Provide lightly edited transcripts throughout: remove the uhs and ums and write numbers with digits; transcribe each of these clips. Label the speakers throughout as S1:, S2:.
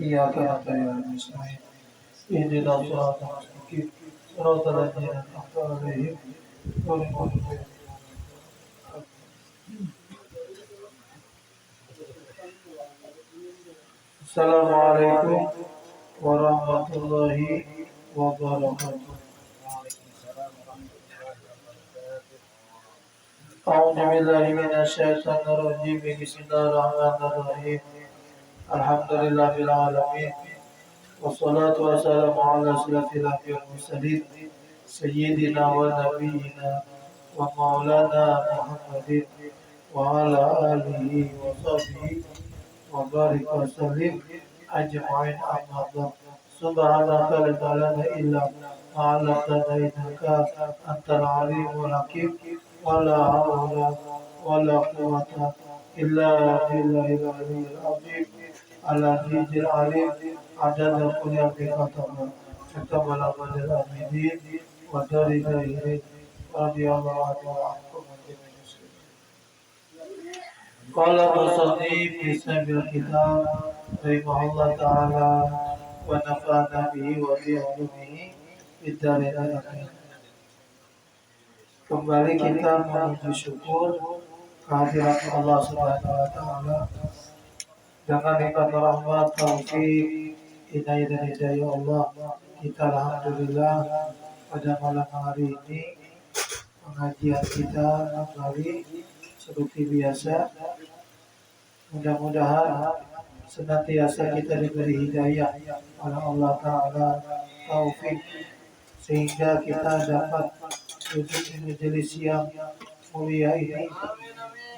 S1: إياك نستعين نستعين اهدنا الصراط المستقيم صراط الذين أنعمت عليهم غير المغضوب عليهم. السلام عليكم ورحمة الله وبركاته. أعوذ بالله من الشيطان الرجيم بسم الله الرحمن الرحيم الحمد لله رب العالمين والصلاة والسلام على أشرف الأنبياء والمرسلين سيدنا ونبينا ومولانا محمد وعلى آله وصحبه وبارك وسلم أجمعين أما بعد سبحانك لا علم لنا إلا ما علمتنا إنك أنت العليم الحكيم ولا حول ولا قوة إلا بالله العلي العظيم العزيز العليم عدد كل بكتب كتب الأبد الآمنين ودرج إليه رضي الله عنكم قال المصنف في سبيل الكتاب رحمه الله تعالى ونفعنا به وبعلومه في الدارين آمين. Kembali kita memuji syukur kehadirat Allah Subhanahu wa taala dengan nikmat rahmat taufik hidayah dan hidayah Allah. Kita alhamdulillah pada malam hari ini pengajian kita kembali seperti biasa. Mudah-mudahan senantiasa kita diberi hidayah oleh Allah Ta'ala taufik sehingga kita dapat duduk di majelis yang mulia ini.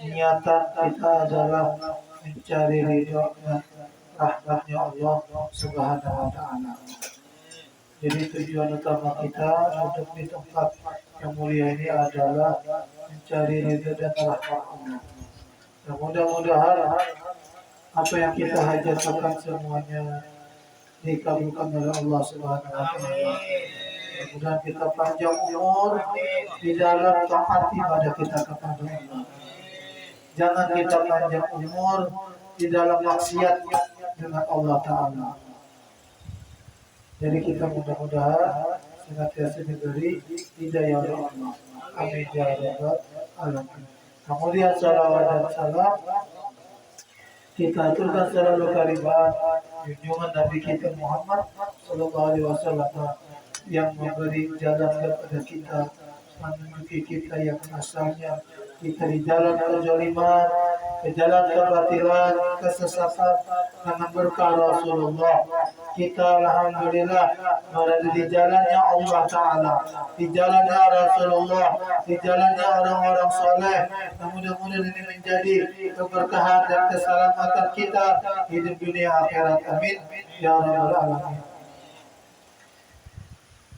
S1: Niatan kita adalah mencari ridho dan rahmatnya Allah Subhanahu wa Ta'ala. Jadi tujuan utama kita duduk di tempat yang mulia ini adalah mencari ridho dan rahmat Allah. Dan mudah-mudahan apa yang kita hajatkan semuanya dikabulkan oleh Allah Subhanahu wa taala. Mudah-mudahan kita panjang umur di dalam taat ibadah kita kepada Allah. Jangan kita panjang umur di dalam maksiat dengan Allah Ta'ala. Jadi kita mudah-mudahan senantiasa diberi hidayah oleh Allah. Amin ya rabbal alamin. Kemudian salawat dan salam kita aturkan selalu kehadiran junjungan Nabi kita Muhammad Sallallahu Alaihi Wasallam yang memberi jalan kepada kita, menunjuki kita yang asalnya kita di jalan kezaliman, ke jalan kebatilan, kesesatan dengan berkah Rasulullah. Kita alhamdulillah berada di jalannya Allah Ta'ala, di jalannya Rasulullah, di jalannya orang-orang soleh. Mudah-mudahan ini menjadi keberkahan dan keselamatan kita hidup dunia akhirat. Amin ya rabbal alamin.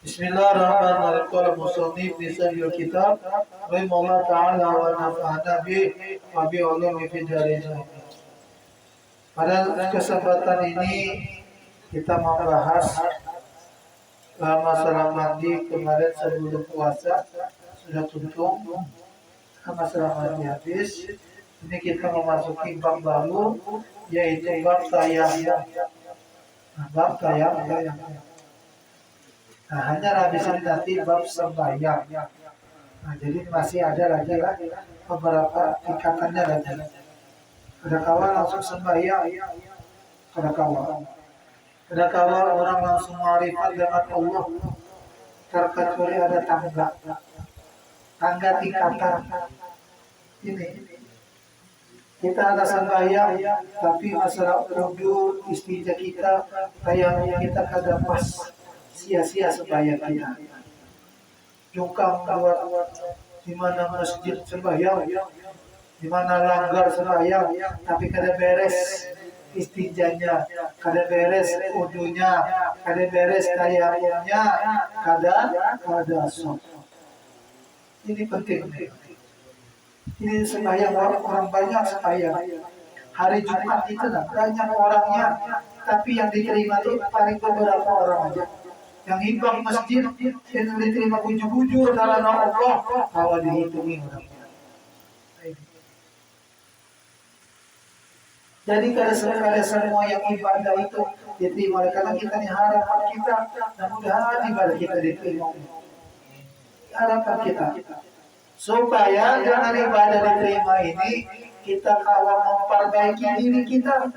S1: Bismillahirrahmanirrahim. Qala musannif di sahih kitab rahimahullah ta'ala wa nafa'ana bi wa bi ulumi fid dharain. Pada kesempatan ini kita membahas masalah mandi. Kemarin sebelum puasa sudah tutup, masalah mandi habis. Ini kita memasuki bab baru, yaitu bab tayamum. Bab tayamum. Nah, hanya habis ini nanti bab sembahyang. Nah, jadi masih ada lagi lah beberapa tingkatannya lagi. Ada kawan langsung sembahyang, ada kawan orang langsung ma'rifat dengan Allah, terkecuali ada tangga tingkatan. Ini kita ada sembahyang, tapi masalah wudhu, istinja kita, tayamum kita kada pas, sia-sia sembahyang kita. Jungkang buat di mana masjid sembahyang, di mana langgar sembahyang, tapi kada beres istinjanya, kada beres wudunya, kada beres tayamumnya, kada sah. Ini penting. Ini sembahyang orang banyak sembahyang. Hari Jumat itu banyak orangnya, tapi yang diterima itu paling beberapa orang aja. Yang himbang masjid, yang diterima bujur-bujur karena Allah, kalau dihitungi orangnya. Jadi kada semua yang ibadah itu diterima. Karena kita ini harapan kita, mudah-mudahan ibadah kita diterima. Harapan kita supaya dengan ibadah diterima ini kita kalau memperbaiki diri kita.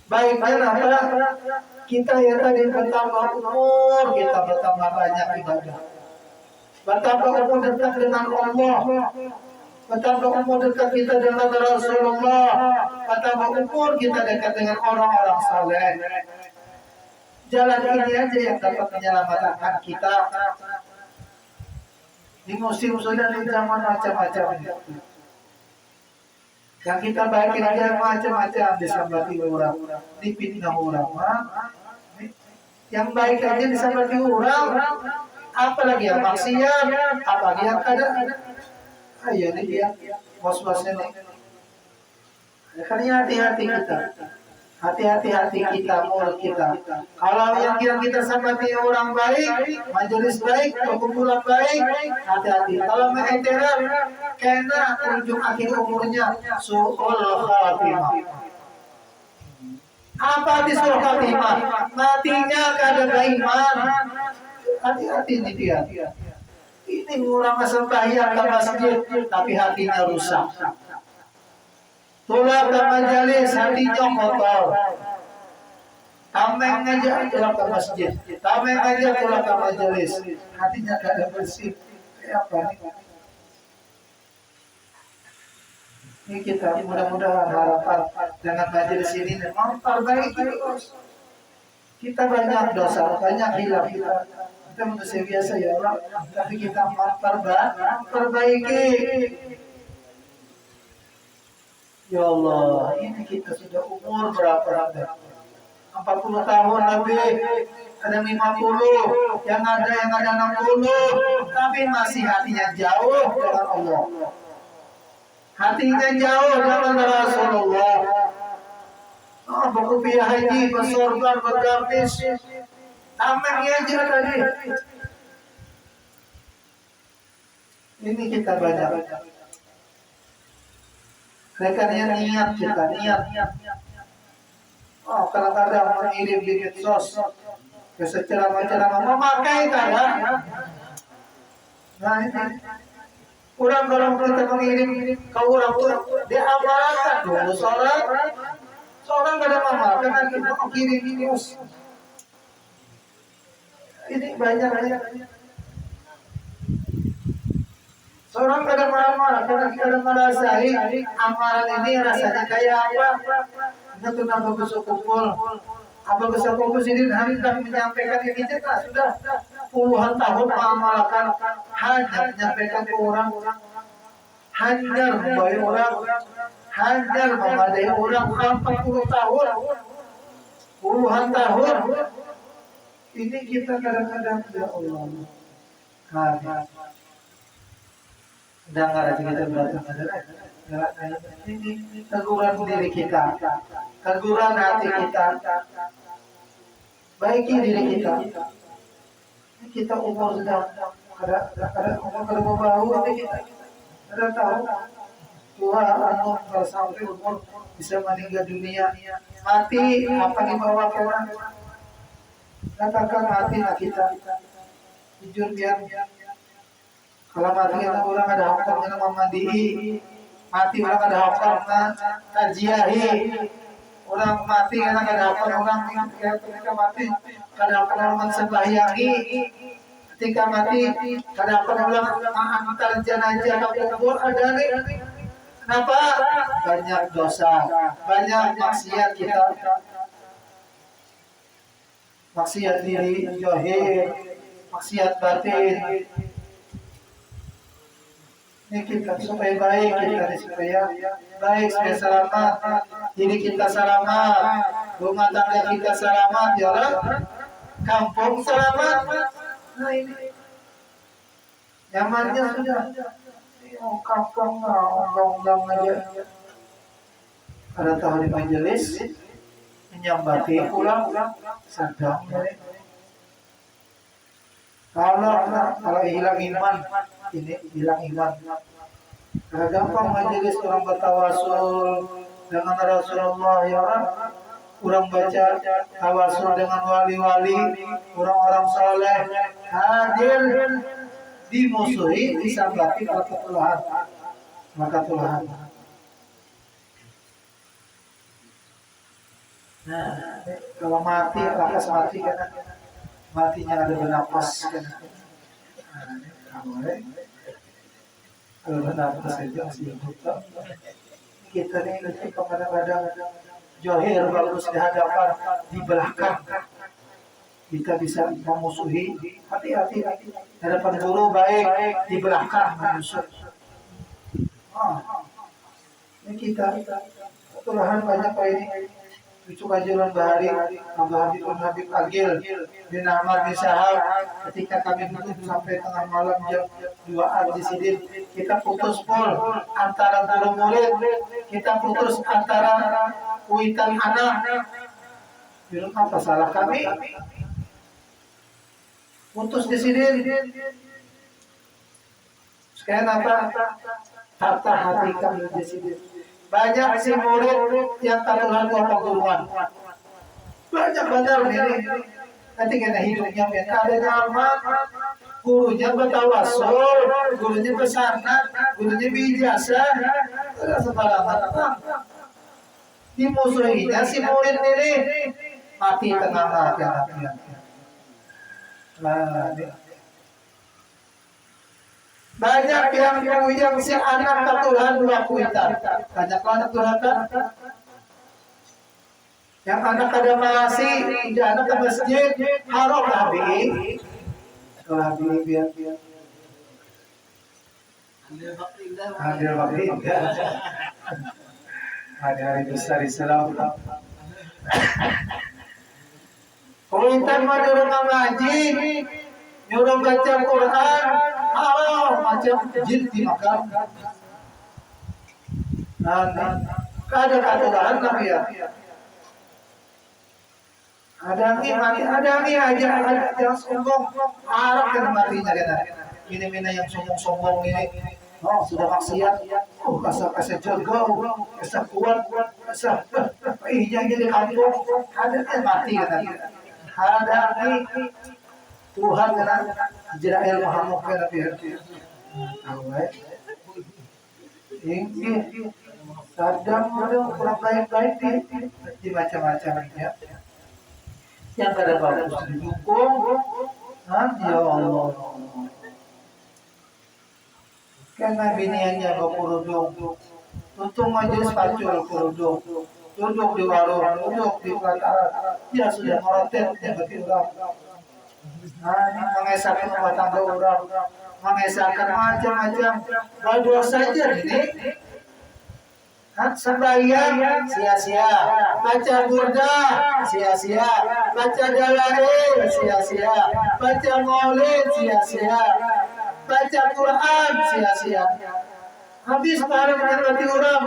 S1: Baiknya apa? Kita ya tadi bertambah umur, kita bertambah banyak ibadah. Bertambah umur dekat dengan Allah, bertambah umur dekat kita dengan Rasulullah, bertambah umur kita dekat dengan orang-orang saleh. Jalan ini aja yang dapat menyelamatkan kita di musim sudah di zaman macam-macam. Yang kita baikin aja macam-macam, disambati orang, dipitnah orang. Yang baik aja disambati orang, apalagi yang maksiat, apalagi yang kada. Ayo nih dia, bos-bosnya nih. Makanya hati-hati kita. Hati-hati kita, mulut kita. Kalau yang kita sambati orang baik, majelis baik, perkumpulan baik, hati-hati. Kalau mengeteran, kena ujung akhir umurnya su'ul khatimah. Apa di su'ul khatimah? Matinya kada beriman. Hati-hati nih dia. Ini orang sembahyang ke masjid, tapi hatinya rusak. Tulang ke majelis, hatinya kotor. Tameng aja tulang ke masjid, tameng aja tulang ke majelis, hatinya gak ada bersih. Kayak apa nih? Ini kita mudah-mudahan harapan dengan majelis ini memperbaiki terus. Kita banyak dosa, banyak hilang kita. Kita manusia biasa ya Allah, tapi kita memperbaiki. Ya Allah, ini kita sudah umur berapa? 40 tahun lebih, ada 50, yang ada 60, tapi masih hatinya jauh dengan Allah. Hatinya jauh dengan Rasulullah. Oh, berkupiah haji, bersorban, bergapis, tamengnya aja tadi. Ini kita banyak. Rekannya niat kita, niat. Oh, kadang-kadang mengirim di medsos, ke ceramah-ceramah, memakai kadang. Nah ini, orang-orang kita mengirim ke orang-orang, dia amalkan dulu seorang kadang mengamalkan, nanti mau kirim news. Ini banyak. Seorang kadang beramal, kadang merasai amalan ini rasanya kayak apa? Itu nama besok kumpul. Apa besok kumpul sini hari kami menyampaikan ini kita sudah puluhan tahun mengamalkan, hanya menyampaikan ke orang, hanya membayar orang, hanya memadai orang 40 tahun, puluhan tahun. Ini kita kadang-kadang ya Allah. Dengar kita berarti ini teguran diri kita, teguran hati kita, baiki diri kita. Kita umur sudah ada umur berbahu, tapi kita tidak tahu Tuhan anu sampai umur bisa meninggal dunia, mati apa dibawa ke orang? Katakan hati kita, jujur biar. Kalau mati orang ada hakam yang memandihi, mati orang ada hakam kajiahi, orang mati karena ada hakam orang ketika mati kada hakam orang sembahyangi, ketika mati kada hakam orang antar jenazah ke kubur ada nih. Kenapa? Banyak dosa, banyak maksiat kita, maksiat diri, zahir, maksiat batin. Ini kita supaya baik, kita supaya baik, supaya selamat, diri kita selamat, rumah tangga kita selamat, ya Allah, kampung selamat. Nah ini nyamannya sudah, kampung undang-undang aja. Ada tahu di majelis, menyambati pulang, sadar. Kalau hilang iman, ini hilang iman. Karena gampang majelis orang bertawasul dengan Rasulullah ya orang. kurang baca tawasul dengan wali-wali, orang-orang soleh, hadir dimusuhi, disambati maka Tuhan. Nah, kalau mati, lakas mati kan, matinya ada bernapas kan. Kalau bernapas saja masih buta. Kita ini ketika kadang-kadang johir bagus di hadapan, di belakang kita bisa memusuhi. Hati-hati, hadapan guru baik, di belakang menyusup. Ini kita Tuhan banyak Pak ini. Itu kajian bahari Abah Habib Agil bin Ahmad bin Syahab, ketika kami duduk sampai tengah malam jam 2-an di sini, kita putus pol antara guru murid, kita putus antara kuitan anak. Bilang apa salah kami? Putus di sini. Sekarang apa? Tata hati kami di sini. Banyak si murid yang Tuhan pengguruan. Banyak benar ini. Nanti kena hidupnya ada nyaman. Gurunya bertawasul, gurunya bersanad, gurunya bijasa. Sembarangan. Dimusuhinya si murid ini mati tengah latihan. Banyak yang si anak ke Tuhan 2 kuitan. Banyak anak Tuhan kan? Yang anak ada masih, tidak anak ke masjid, harap habis. Kalau habis biar. Hadir waktu enggak. Hari besar Islam. Kuitan mah nyuruh ngaji, nyuruh baca Quran. Macam jin dimakan. Ada keadaan tapi ya. Ada aja yang sombong, harap kena matinya kena. Ini yang sombong ini. Oh sudah maksiat. Kasar jago, kasar kuat, kasar. Iya jadi kampung. Ada yang mati kena. Ada Tuhan kena. Israel Muhammad kena biar. Ini kadang orang baik-baik di macam-macam ya. Yang kada bagus didukung, ya Allah. Karena biniannya berkerudung, untung majelis pacul kerudung, duduk di warung, duduk di pelataran, dia sudah merotet yang berkurang. Mengesahkan rumah tangga orang, mengesahkan macam-macam. Berdoa saja ini. Sembahyang sia-sia, baca burda sia-sia, baca dalail sia-sia, baca maulid sia-sia, baca Quran sia-sia. Habis pahala menyertai orang.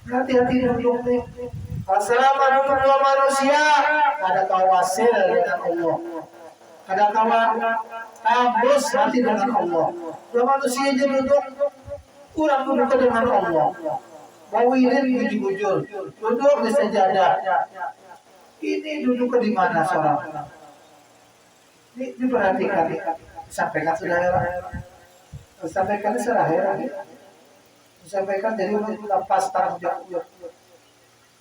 S1: Hati-hati duduk nih. Assalamualaikum manusia. Ada tawasil dengan Allah. Ada kawan tabus hati dengan Allah. Manusia aja duduk. Kurang duduk dengan Allah. Bawirin puji bujur. Duduk di sejadah. Ini duduk di mana seorang? Ini diperhatikan. Sampaikan saudara. Sampaikan saudara. Sampaikan dari lepas tanggung jawab.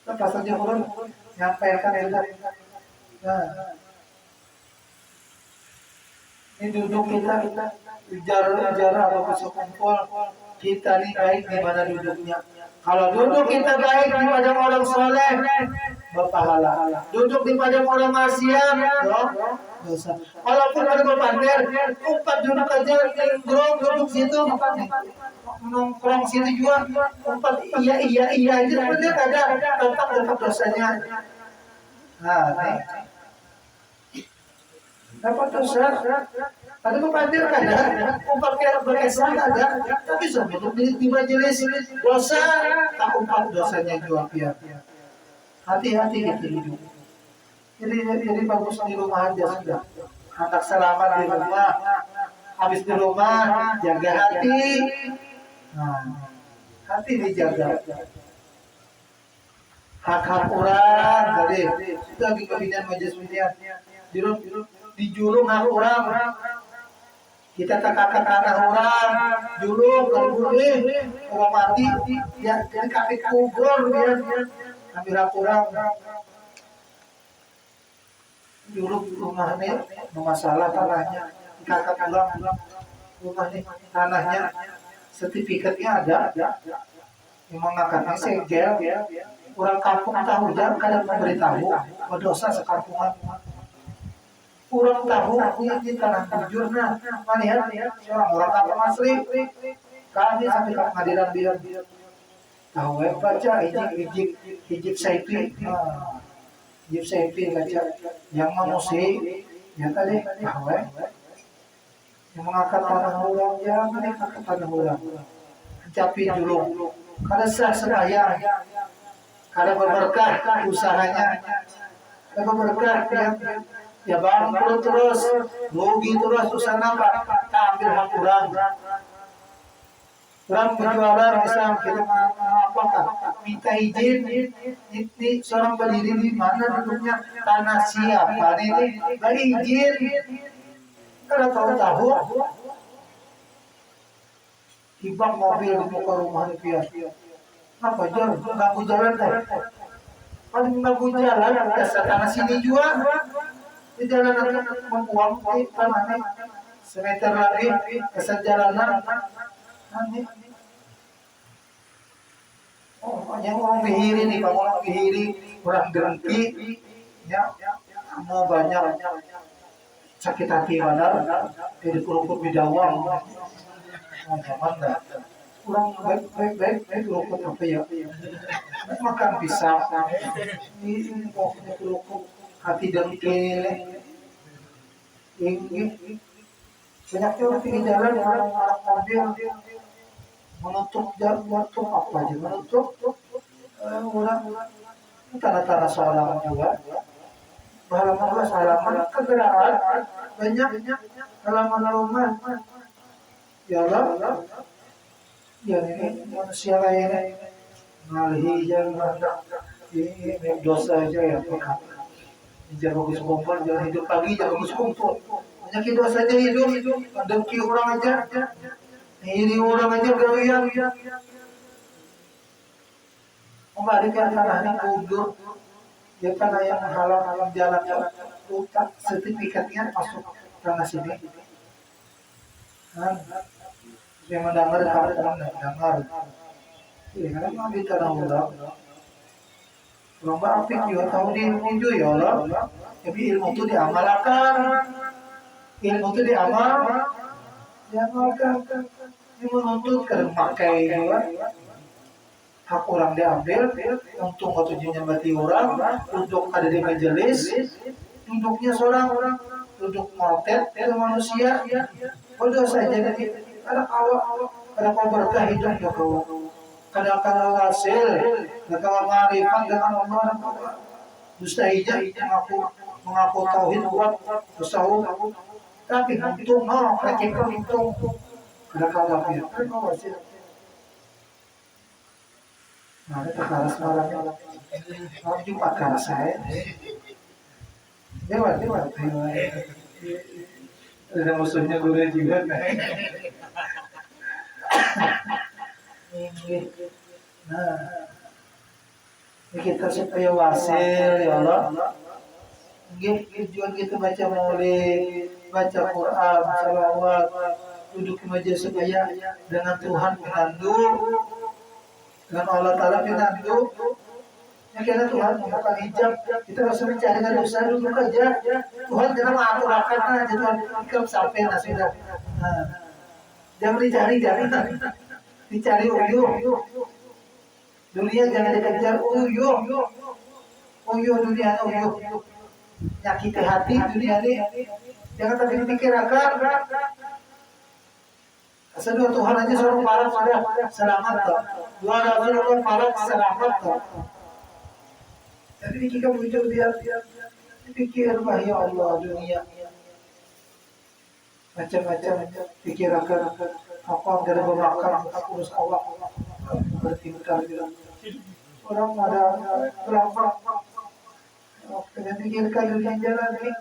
S1: Lepas tanggung jawab. Nyampaikan enak. Nah. Ini duduk kita ujar atau berkumpul. Kita ini baik di mana duduknya. Kalau duduk kita baik di padang orang soleh, berpahala. Duduk di padang orang maksiat, dosa. Walaupun ada berpander, umpat duduk aja, nongkrong duduk situ, nongkrong situ juga, umpat iya aja, benar ada tetap dosanya. Nah, nih. Dapat dosa. Ada kepadir ada, umpat berkesan ada, tapi sebelum di majelis dosa, tak umpat dosanya juga pihak. Hati-hati gitu hidup. Jadi bagus di rumah aja sudah. Anak selamat di rumah, habis di rumah jaga hati. Nah, hati dijaga. hak-hak orang tadi kita di kabinet majelis pilihan dijulung hak orang kita tak kakak tanah orang julung kerbuih orang mati ya jadi kakek kubur dia ambil hak orang julung rumah ini masalah tanahnya kakak pulang rumah ini tanahnya sertifikatnya ada yang mengangkatnya segel orang kampung tahu jangan kadang memberitahu berdosa sekampungan orang tahu ini tanah jujur nah mana ya orang kampung asli kami sampai ke pengadilan biar tahu baca hijib saifi hijib saifi baca yang manusia ya tadi tahu yang mengangkat tanah orang jangan mengangkat tanah orang capi dulu kada sah sembahyang kada berberkah usahanya kada berberkah ya bangkrut terus rugi terus usaha nampak ambil hak orang berjualan misal kita apakah minta izin ini seorang berdiri di mana duduknya tanah siapa ini beri izin kada tahu hibang mobil di muka rumah dia apa jalan ganggu jalan paling ganggu jalan dasar tanah sini juga di jalan membuang di tanah semeter lagi dasar jalanan nanti yang orang bihiri nih pak orang bihiri orang gerengki ya mau banyak sakit hati benar jadi kurung-kurung bidawang zaman dah kurang baik rokok apa ya makan pisang ini pokoknya rokok hati dengkil ini banyak orang di jalan orang mobil menutup jalan waktu apa aja menutup orang tanah-tanah seorang juga halaman kegeraan banyak halaman rumah ya Allah ya ini manusia lain ngalihi jangan ini dosa aja ya Pak jangan bagus kumpul jangan hidup pagi jangan bagus kumpul banyak dosa aja hidup dengki orang aja ini orang aja gawian kembali ke tanahnya kubur ya tanah yang halang-halang jalan utak sertifikatnya masuk tanah sini yang mendengar kamu mendengar ini kan mau di tanah orang lomba apik juga tahu di video ya Allah tapi ilmu itu diamalkan ilmu itu diamalkan ini menuntut ke memakai juga hak orang diambil untuk tujuannya mati orang untuk ada di majelis duduknya seorang duduk motet ke manusia bodoh saja jadi ada kau berkah hidup ya kau kadang hasil kalau marifat dengan Allah mustahijah mengaku tauhid buat tasawuf tapi untung praktikkan untung kadang kau ya kau hasil nah itu karas marahnya mau jumpa karas saya lewat ada musuhnya gue juga nah ini kita supaya wasil ya Allah tujuan kita baca maulid baca Quran salawat duduk di majelis supaya dengan Tuhan pinandu dengan Allah Ta'ala pinandu ya karena Tuhan membuka hijab kita harus mencari dengan dosa dulu aja Tuhan jangan mengatur akan aja Tuhan ikam sampai sudah jangan dicari uyuh dunia jangan dikejar uyuh dunia uyuh nyakiti hati dunia ini jangan tapi dipikirkan sedua Tuhan aja suruh parah sudah selamat toh dua Rasulullah parah selamat toh jadi kita muncul dia dipikir bahaya Allah dunia macam-macam pikirkan apa dari bermakan urus Allah bertingkah bilang orang ada berapa dengan pikirkan dunia jalan ini.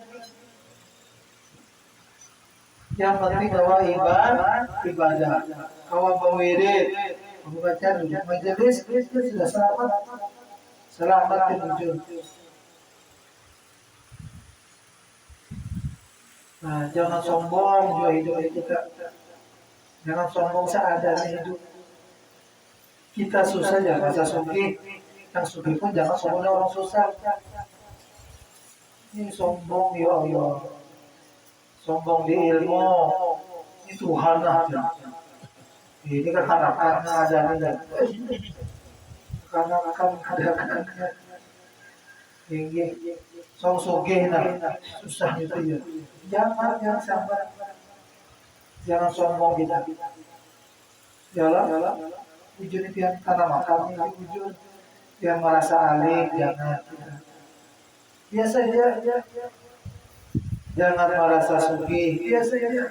S1: Yang penting bahwa ibadah, kawan bawirid, membaca duduk majelis sudah selamat, selamat menuju. Nah, jangan sombong juga hidup kita. Jangan sombong seadanya hidup. Kita susah jangan rasa sugih. Yang sugih pun jangan sombong orang susah. Ini sombong ya Allah. Sombong di ilmu. Ini Tuhan aja. Ini kekanakan ada. Kekanakan ada. Ini song sugih nah susah itu ya. Jangan sabar. Jangan sombong kita. Jalan, jujur itu yang tanam makan ini jujur. Yang merasa alim jangan. Biasa aja. Jangan merasa sugih. Biasa aja.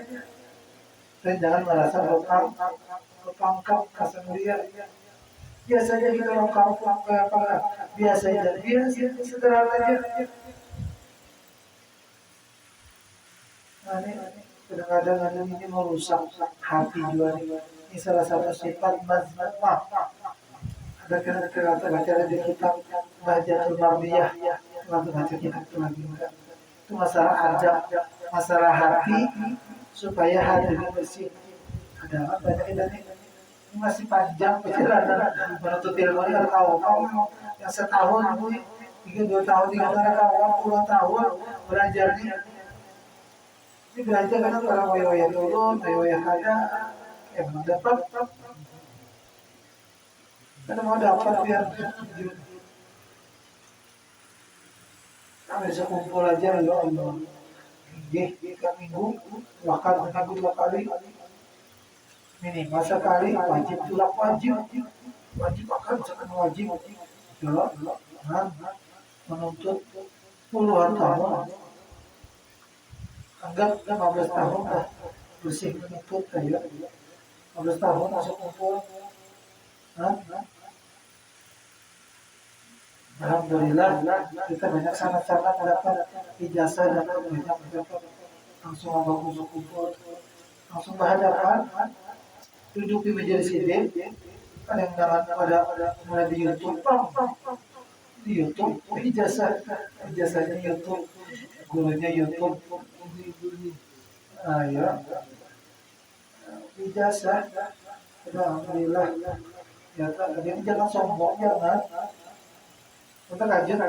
S1: Dan jangan merasa berpangkat kasar mulia. Biasa aja kita orang apa? Biasa aja. Biasa sederhana aja. Kadang-kadang ini merusak hati juga. Ini salah satu sifat mazmumah. Ada kata baca di kitab Bahajatul Mardiyah. Baca kitab itu lagi. Itu masalah adab, masalah hati supaya hatinya bersih. Ada apa banyak ini masih panjang perjalanan menuntut ilmu ini kan tahu yang setahun, 2 tahun, 3 tahun, 10 tahun belajarnya. Ini belajar kan orang waya turun, waya ada, mau dapat, karena mau dapat biar kami bisa kumpul aja ya Allah. Minggu, bahkan minggu 2 kali, minimal sekali wajib tulak wajib akan misalkan wajib, ya, menuntut puluhan tahun. Anggap 15 tahun lah bersih menuntut kayak 15 tahun masuk kumpul. Alhamdulillah kita banyak sangat-sangat dapat ijazah, dapat banyak langsung masuk kumpul, langsung berhadapan, duduk di meja sidin. Ada yang pada mulai di YouTube, ijazahnya YouTube, gurunya YouTube. Ya, ijazah, alhamdulillah. Ya, jangan sombong, jangan. Kita kajian,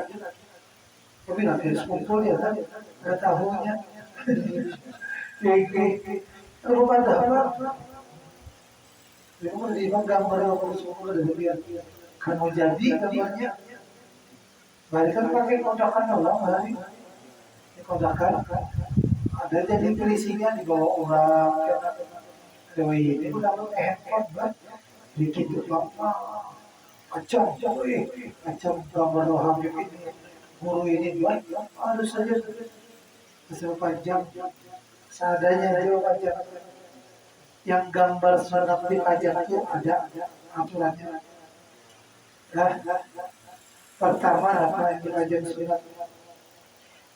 S1: tapi nggak harus kumpul ya kan? Ada tahunnya. Terus pada apa? Dia mau diimam gambar apa semua dari dia. Kan mau jadi gambarnya. Balik kan pakai kodakan Allah hari. Kodakan. Ada jadi tulisannya di bawah orang. Dewi ini udah mau handphone dikit apa? Kacau gambar Habib ini. Guru ini buat harus saja selama jam seadanya dia pajak. Yang gambar surat pajak itu ada aturannya. Pertama apa yang dipajak surat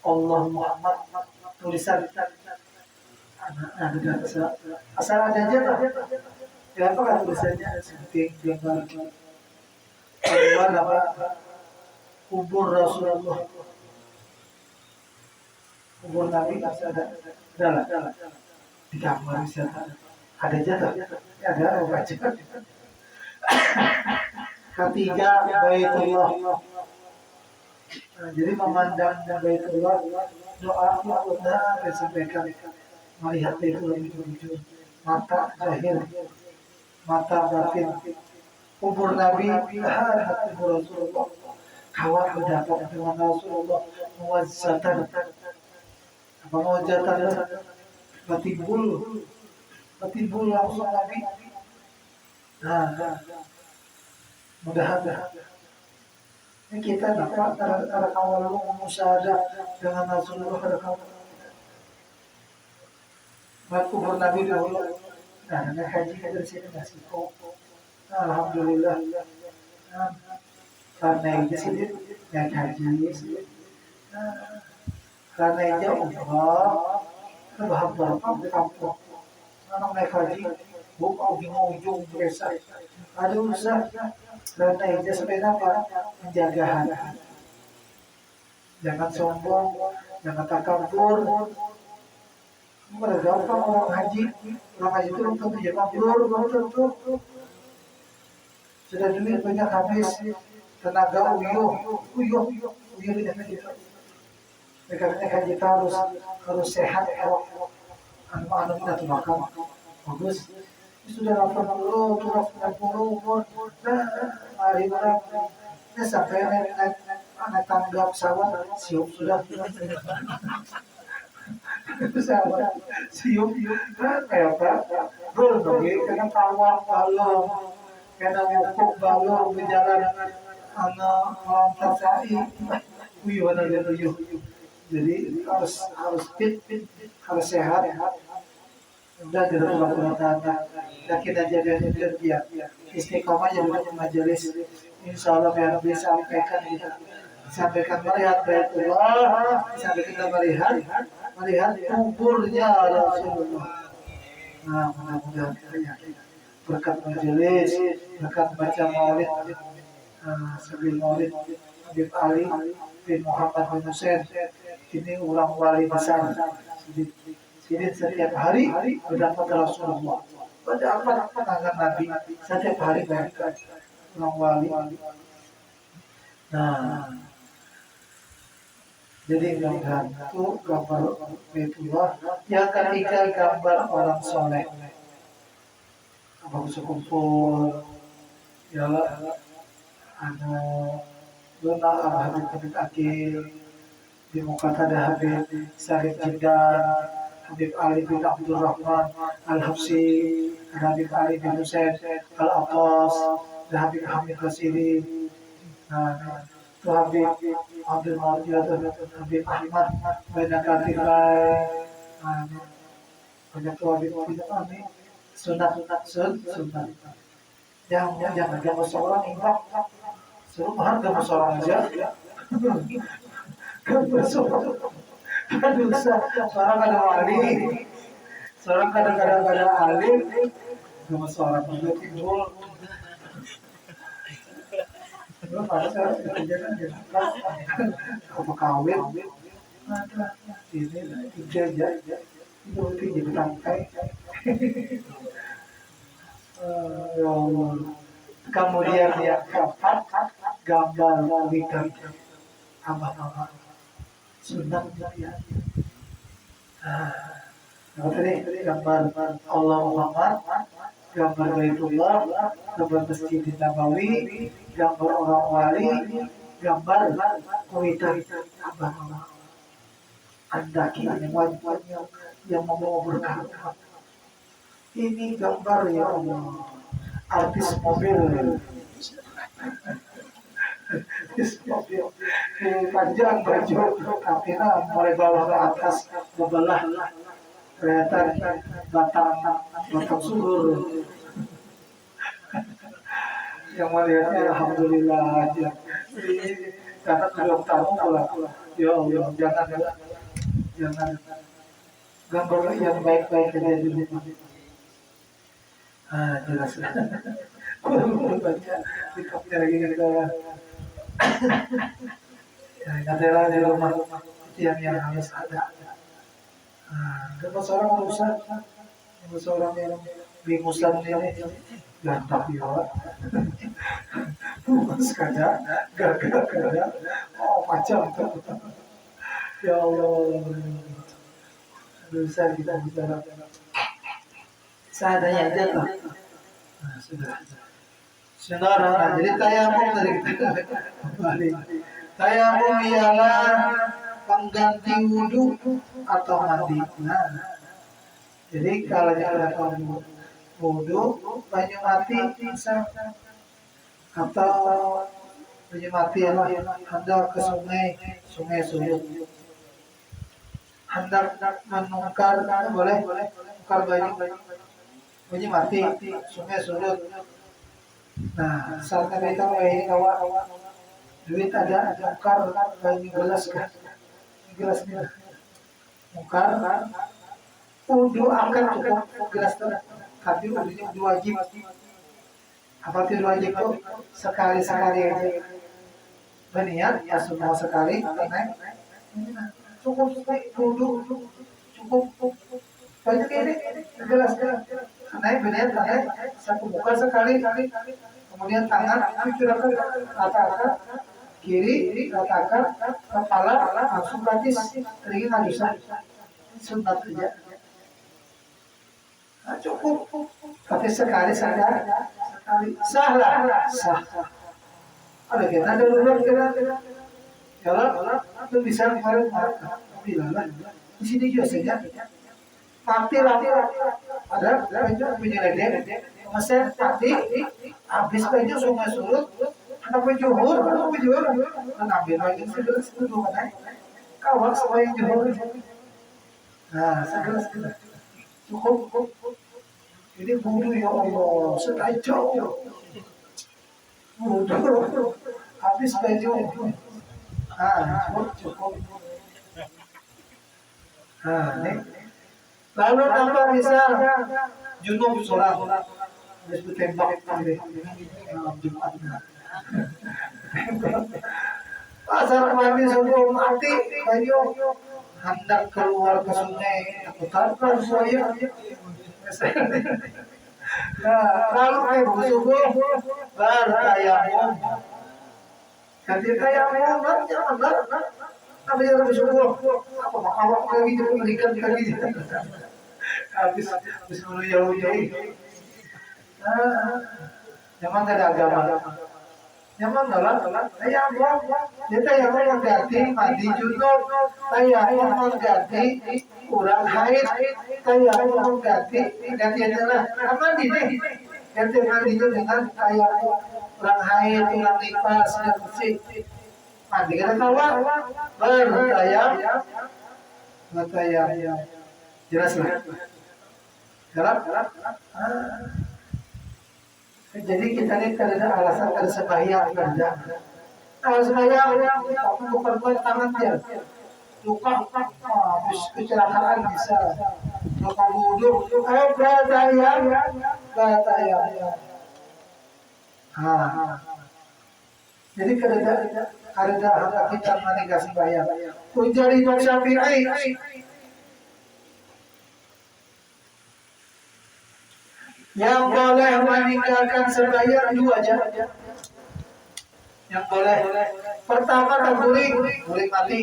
S1: Allah Muhammad tulisan asal ada aja lah. Ya apa tulisannya seperti gambar apa kubur Rasulullah, kubur Nabi masih ada di kamar bisa ada jatah, ada baca. Ketiga Baitullah. Jadi memandang Baitullah, doa Allah disampaikan, melihat Baitullah itu mata zahir, mata batin. Kubur Nabi, kubur Rasulullah, kawan berdapat dengan Rasulullah, muwazzatan, apa muwazzatan, batibul langsung Nabi. Mudah-mudahan ini kita dapat ada kawal musyadah dengan Rasulullah pada kawal. Kubur Nabi dahulu, dengan haji dari sini ngasih kok. Alhamdulillah. karena itu sih yang haji sih. Karena itu umroh baham berapa di kampung. Anak naik haji, buka ujung-ujung biasa. Ada usaha karena itu sebenarnya apa? Menjaga hati. Jangan sombong, jangan takabur. Mereka gampang orang haji itu belum tentu ya takabur, belum tentu. Sudah duit banyak habis, tenaga uyuh tidak gitu. Karena kan kita harus sehat, anu-anu kita tuh makan bagus. Ini sudah 80, sudah 90 umur, nah hari orang ini sampai naik tangga pesawat siup sudah pesawat siup kayak apa? Belum lagi karena tawar balong, karena wukuk balong berjalan anak melontar sai, uyuh ada uyuh. Jadi harus fit, harus sehat. Udah tidak perlu tanda. Dan kita jaga dia istiqomah yang di majelis. Insya Allah biar bisa sampaikan kita. Sampaikan melihat Baitullah, sampai kita melihat kuburnya Rasulullah. Nah, mudah-mudahan kita yakin berkat majelis, berkat baca maulid, sebelum maulid Habib Ali bin Muhammad bin Hussein. Ini orang wali besar. Jadi setiap hari berdapat Rasulullah. Pada apa tangan Nabi setiap hari banyak orang wali. Nah, jadi gambar itu gambar Baitullah. Yang ketiga gambar orang soleh. Abang sekumpul, ya anu Luna Habib Akil. Di Muqatada Habib Syarif Jidan, Habib Ali bin Abdul Rahman Al-Habsi, Habib Ali bin Hussein Al-Atas, dan Habib Hamid Basiri. Nah, itu Habib Abdul Mawjud, Habib Ahmad banyak katifai. Banyak tuh Habib ini sunat. Jangan seorang imam, suruh harga seorang aja. Kan dosa. Seorang ada wali, seorang kadang-kadang ada alim, sama seorang juga timbul. Belum ada seorang kerjaan apa kawin, ini tiga aja, itu tiga berangkai. Ya Allah. Kemudian yang keempat gambar wikar abah-abah. Sunat ya. Nah, tadi gambar Allah Muhammad, gambar Baitullah, gambar Masjid Nabawi, gambar orang wali, gambar kuitan abang-abang. Anda kira yang wajib yang membawa berkah. Ini gambar ya Allah, artis mobil. Panjang baju tapi mulai bawah ke atas bebelah kelihatan batang subur. Yang melihatnya alhamdulillah aja. Karena belum tahu pula. Ya Allah, jangan gambar yang baik-baik aja dulu. Jelas. Kurang baca kitabnya lagi kita. Adalah di rumah yang harus ada. Kalau seorang urusan, kalau seorang yang bingusan ini, gantap ya, bukan sekadar, gagah, macam tu. Ya Allah, bisa kita bicara. Seadanya aja lah. Sudah. Saudara, jadi tayamum dari kita kembali. Tayamum ialah pengganti wudhu atau mandi. Nah, jadi kalau kita wudhu, banyu mati bisa atau banyu mati ialah hendak ke sungai surut. Hendak menukar boleh tukar banyu mati sungai surut. Nah, saat kita ini kawan duit ada tukar banyak gelas kan, gelas ini tukar udah akan cukup gelas tuh, tapi udahnya udah wajib. Apa itu wajib tuh? Sekali-sekali aja berniat ya semua sekali karena cukup dulu cukup banyak ini gelas naik berniat karena satu muka sekali kemudian tangan curahkan rata-rata kiri ratakan kepala langsung praktis teringin hajusan sunat saja nah, cukup tapi sekali sekali sah lah sah ada kita ada luar kita kalau itu bisa kemarin bilang di sini juga saja mati ada punya ledeng mesin mati habis baju sungai surut ada penjuhur mengambil lagi segala setuju kan kawan semua yang juhur nah segala cukup ini budu ya Allah setajau budu habis baju cukup nih lalu tambah bisa junub sholat habis ditembak Jumat pasar mandi sebelum mati baju hendak keluar ke sungai takut saya nah lalu subuh bertayamum ketika tayamum jangan apa yang habis subuh apa awak lagi berikan lagi habis jauh jangan ada agama jangan nolak tayamum dia tayamum ganti mandi junub tayamum ganti kurang haid tayamum ganti adalah mandi nih ganti mandinya dengan tayamum kurang haid kurang nifas dan bersih mandi kena kawan bertayam jelas lah jelas jadi kita ini ada alasan ada sembahyang kerja sembahyang tapi bukan buat tangan dia luka habis kecelakaan bisa luka wudhu bertayam jadi ada hak kita menikah sembahyang menjadi Imam Syafi'i yang boleh meninggalkan sembahyang dua aja yang boleh pertama guling mati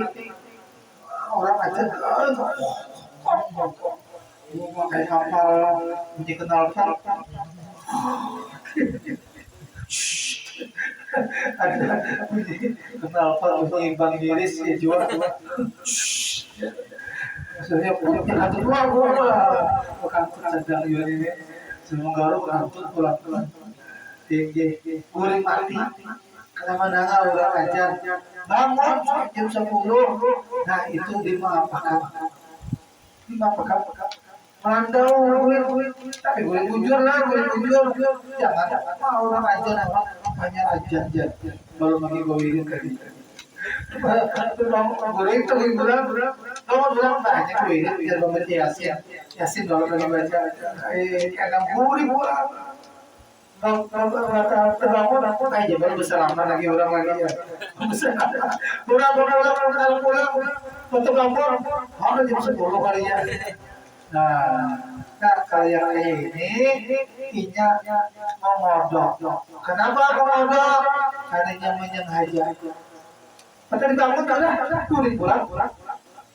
S1: orang aja pakai kapal bunyi kenalpot ada bunyi kenalpot bunyi bang iris ya jual maksudnya punya hati gua bukan sedang ini semoga lu kantut pulang tinggi guling mati kemana orang ajar bangun jam 10 nah itu dimaafkan mandau tapi guling bujur lah jangan orang ajar hanya ajar baru lagi guling tadi guling tuh bilang kamu bilang banyak guling biar membaca yasin baru lagi baca karena guling terbangun aku aja baru bersalaman lagi orang lagi ya pulang untuk kampung harus jam 10 kalinya nah kayak ini inya mengodok kenapa mengodok karena nyaman haja maka dibangun kalah kulit pulang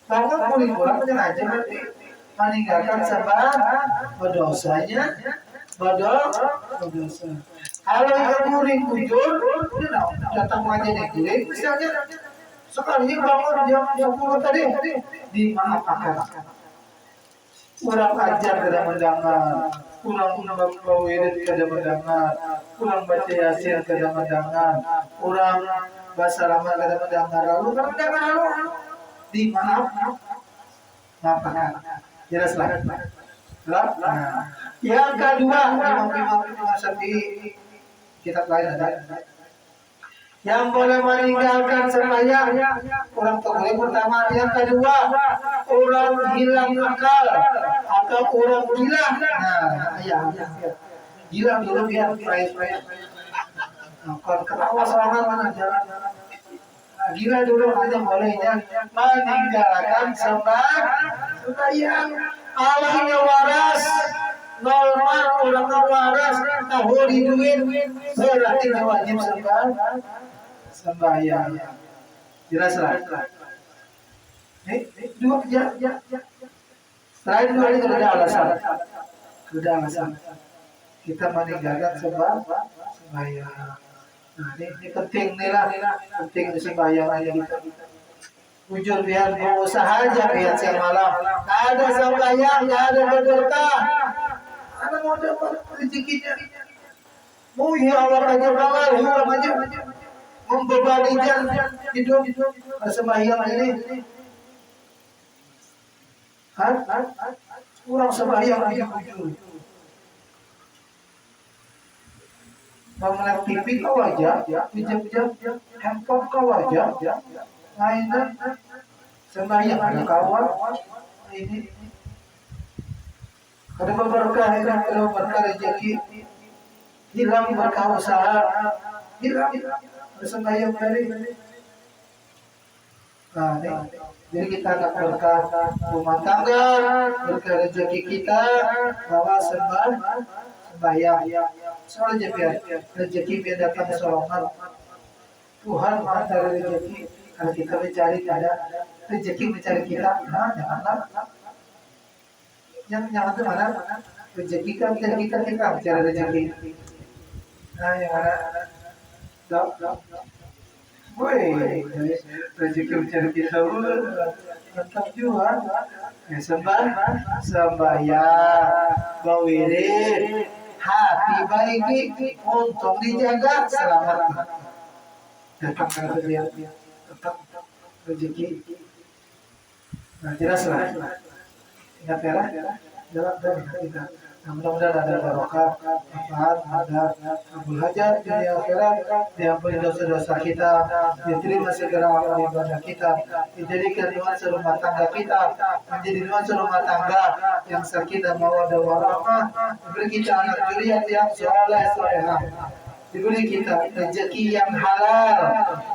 S1: bangun kulit pulang menyengaja berarti meninggalkan sebab berdosanya berdosa. Kalau yang guring bujur, datang aja nih guring, misalnya sekali bangun jam 10 tadi dimaafkan. Kurang ajar kada mendengar, kurang wirid kada mendengar, kurang baca yasin kada mendengar, kurang bahasa lama kada mendengar, lalu kada mendengar lalu maafkan. Jelaslah. Nah, yang kedua Imam Syafi'i kitab lain ada. Yang boleh meninggalkan sembahyang orang boleh pertama. Yang kedua, orang hilang akal atau orang gila. Nah, ya. Gila dulu biar supaya kalau ketawa sorangan mana jalan. Nah, gila dulu aja bolehnya meninggalkan sembahyang. Allahnya waras, normal orang waras, tahu di duit, berarti wajib sembahyang. Jelas lah. Dua ya. Selain dua ini sudah alasan. Kita meninggalkan sembahyang. Nah, ini penting nih lah, penting di sembahyang aja kita. Jujur biar berusaha aja biar siang malam. Ada sembahyang, ada berberkah. Ada mau dapat rezekinya. Mau ya Allah aja bangal, Allah aja membebani hidup sembahyang ini. Kurang sembahyang aja jujur. Mengenai TV kau aja, pinjam handphone kau aja, mainan sembahyang ada kawan ini. Ada berkah rezeki, hilang berkah usaha, hilang sembahyang dari. Nah, jadi kita akan berkah rumah tangga, berkah rezeki kita, bahwa sembahyang. Soalnya biar rezeki biar datang sorongan. Tuhan maha dari rezeki. Kalau kita mencari ada rezeki mencari kita, nah janganlah. Jangan tuh mana rezeki kan kita mencari rezeki. Nah yang mana, woi rezeki mencari kita, mantap juga. Sembahyang, bawirin. Hati baik untuk dijaga selamat datang kerja tetap rezeki. Nah jelas lah ingat ya dalam kita. Mudah-mudahan ada barokah, manfaat, ada kabul hajat dunia akhirat, diampuni dosa-dosa kita, diterima segera amal ibadah kita, dijadikan nuansa rumah tangga kita menjadi nuansa rumah tangga yang sakinah mawaddah warahmah, diberi kita anak zuriat yang saleh-salehah, diberi kita rezeki yang halal,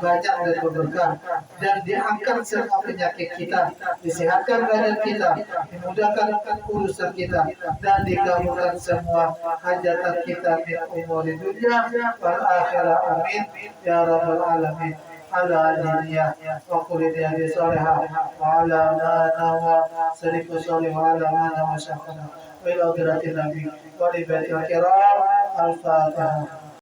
S1: banyak dan berberkah, dan diangkat semua penyakit kita, disehatkan badan kita, dimudahkan urusan kita, dan dikabulkan semua hajatan kita min umuri dunia wal akhirah. Amin ya rabbal alamin. Ala dunia wa kulliya bi salihah wa ala nana wa sarifu salih wa ala nana wa syafana wa ila nabi wa li baitil kiram. Al-Fatihah.